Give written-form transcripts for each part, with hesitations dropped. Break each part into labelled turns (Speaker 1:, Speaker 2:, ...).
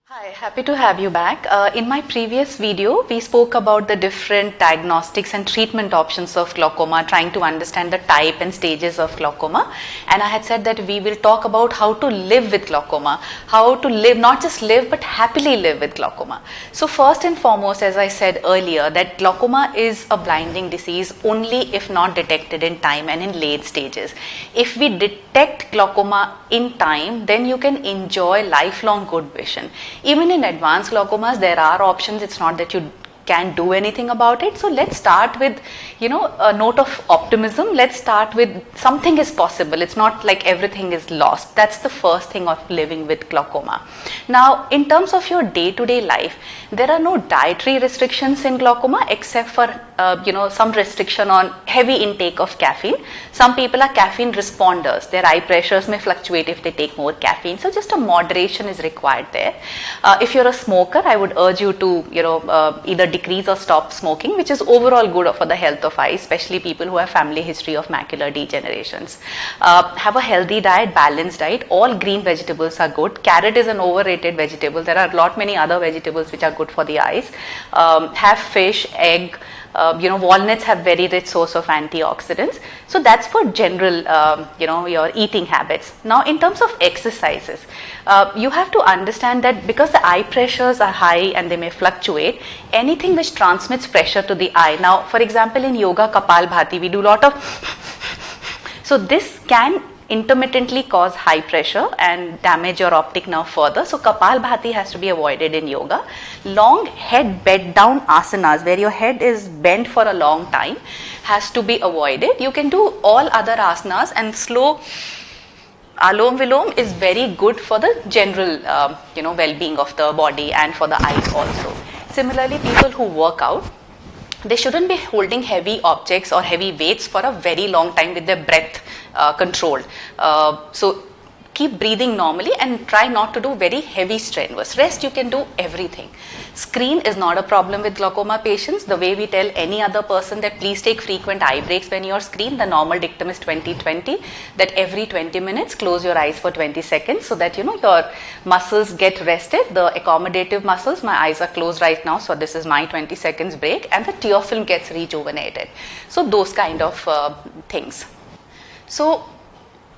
Speaker 1: Hi, happy to have you back. In my previous video, we spoke about the different diagnostics and treatment options of glaucoma, trying to understand the type and stages of glaucoma. And I had said that we will talk about how to live with glaucoma, how to live, not just live, but happily live with glaucoma. So first and foremost, as I said earlier, that glaucoma is a blinding disease only if not detected in time and in late stages. If we detect glaucoma in time, then you can enjoy lifelong good vision. Even in advanced glaucomas, there are options. It's not that you can do anything about it. So let's start with, a note of optimism. Let's start with something is possible. It's not like everything is lost. That's the first thing of living with glaucoma. Now, in terms of your day-to-day life, there are no dietary restrictions in glaucoma except for, some restriction on heavy intake of caffeine. Some people are caffeine responders. Their eye pressures may fluctuate if they take more caffeine. So just a moderation is required there. If you're a smoker, I would urge you to, either decrease or stop smoking, which is overall good for the health of eyes, especially people who have family history of macular degenerations. Have a healthy diet, balanced diet. All green vegetables are good. Carrot is an overrated vegetable. There are many other vegetables which are good for the eyes. Have fish, egg. Walnuts have very rich source of antioxidants. So that's for general, your eating habits. Now, in terms of exercises, you have to understand that because the eye pressures are high and they may fluctuate, anything which transmits pressure to the eye. Now, for example, in yoga, Kapalbhati, we do a lot of, so this can intermittently cause high pressure and damage your optic nerve further. So Kapalbhati has to be avoided in yoga. Long head bent down asanas where your head is bent for a long time has to be avoided. You can do all other asanas, and slow Alom Vilom is very good for the general well-being of the body and for the eyes also. Similarly, people who work out, they shouldn't be holding heavy objects or heavy weights for a very long time with their breath controlled. So keep breathing normally and try not to do very heavy strenuous. Rest, you can do everything. Screen is not a problem with glaucoma patients. The way we tell any other person that please take frequent eye breaks when you're screen, the normal dictum is 20-20, that every 20 minutes close your eyes for 20 seconds so that your muscles get rested, the accommodative muscles. My eyes are closed right now, so this is my 20 seconds break, and the tear film gets rejuvenated. So those kind of things. So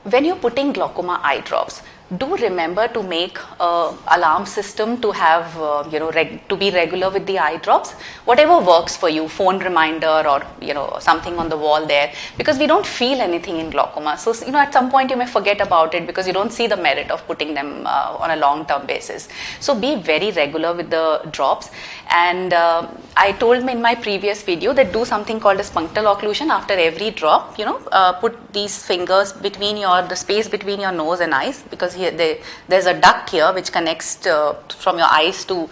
Speaker 1: when you're putting glaucoma eye drops, do remember to make an alarm system to have, to be regular with the eye drops. Whatever works for you, phone reminder or, something on the wall there, because we don't feel anything in glaucoma. So, at some point you may forget about it because you don't see the merit of putting them on a long-term basis. So be very regular with the drops. And I told in my previous video that do something called as punctal occlusion after every drop. Put these fingers between the space between your nose and eyes, because here there's a duct here which connects from your eyes to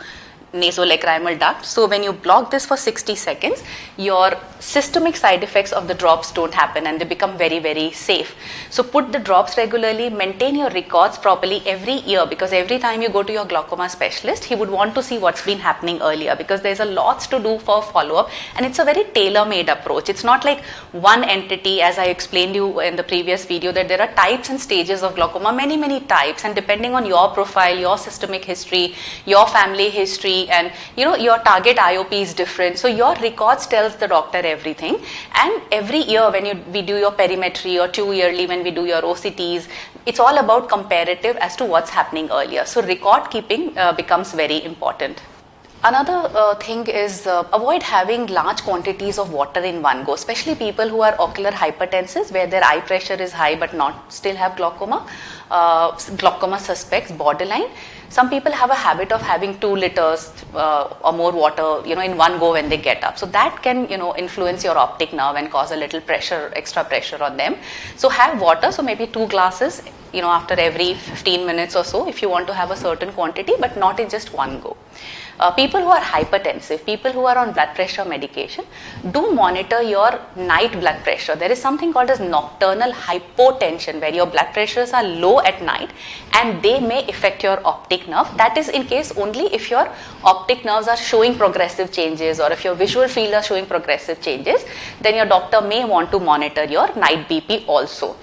Speaker 1: nasolacrimal duct. So when you block this for 60 seconds, your systemic side effects of the drops don't happen and they become very, very safe. So put the drops regularly, maintain your records properly every year, because every time you go to your glaucoma specialist, he would want to see what's been happening earlier, because there's a lot to do for follow-up, and it's a very tailor-made approach. It's not like one entity, as I explained you in the previous video, that there are types and stages of glaucoma, many, many types, and depending on your profile, your systemic history, your family history, and your target IOP is different. So your records tells the doctor everything, and every year when we do your perimetry, or 2 yearly when we do your OCTs, it's all about comparative as to what's happening earlier. So record keeping becomes very important. Another thing is avoid having large quantities of water in one go, especially people who are ocular hypertensive where their eye pressure is high but not still have glaucoma. Glaucoma suspects, borderline. Some people have a habit of having 2 liters or more water, in one go when they get up. So that can, influence your optic nerve and cause a little pressure, extra pressure on them. So have water, so maybe 2 glasses, after every 15 minutes or so if you want to have a certain quantity, but not in just one go. People who are hypertensive, people who are on blood pressure medication, do monitor your night blood pressure. There is something called as nocturnal hypotension, where your blood pressures are low at night and they may affect your optic nerve. That is in case only if your optic nerves are showing progressive changes, or if your visual field are showing progressive changes, then your doctor may want to monitor your night BP also.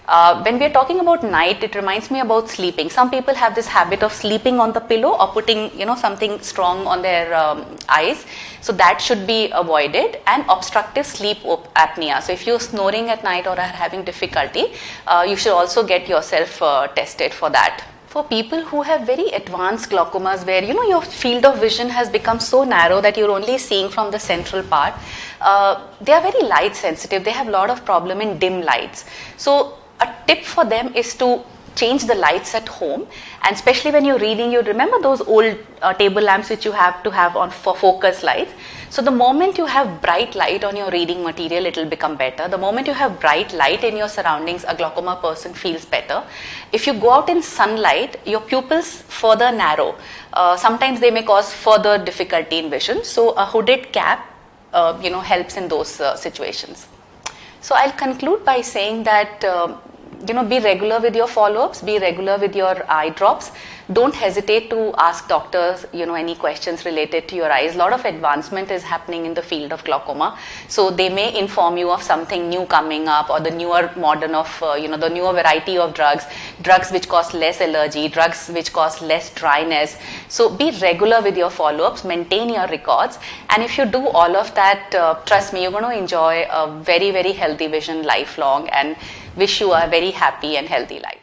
Speaker 1: When we are talking about night, it reminds me about sleeping. Some people have this habit of sleeping on the pillow or putting, something strong on their eyes. So that should be avoided. And obstructive sleep apnea. So if you're snoring at night or are having difficulty, you should also get yourself tested for that. For people who have very advanced glaucomas where your field of vision has become so narrow that you're only seeing from the central part, they are very light sensitive. They have a lot of problem in dim lights. So a tip for them is to change the lights at home, and especially when you're reading, you remember those old table lamps which you have to have on for focus lights. So the moment you have bright light on your reading material, it will become better. The moment you have bright light in your surroundings, a glaucoma person feels better. If you go out in sunlight, your pupils further narrow. Sometimes they may cause further difficulty in vision. So a hooded cap, helps in those situations. So I'll conclude by saying that be regular with your follow-ups, be regular with your eye drops. Don't hesitate to ask doctors, any questions related to your eyes. A lot of advancement is happening in the field of glaucoma. So they may inform you of something new coming up, or the newer modern of, the newer variety of drugs which cause less allergy, drugs which cause less dryness. So be regular with your follow-ups, maintain your records. And if you do all of that, trust me, you're going to enjoy a very, very healthy vision lifelong, and wish you a very happy and healthy life.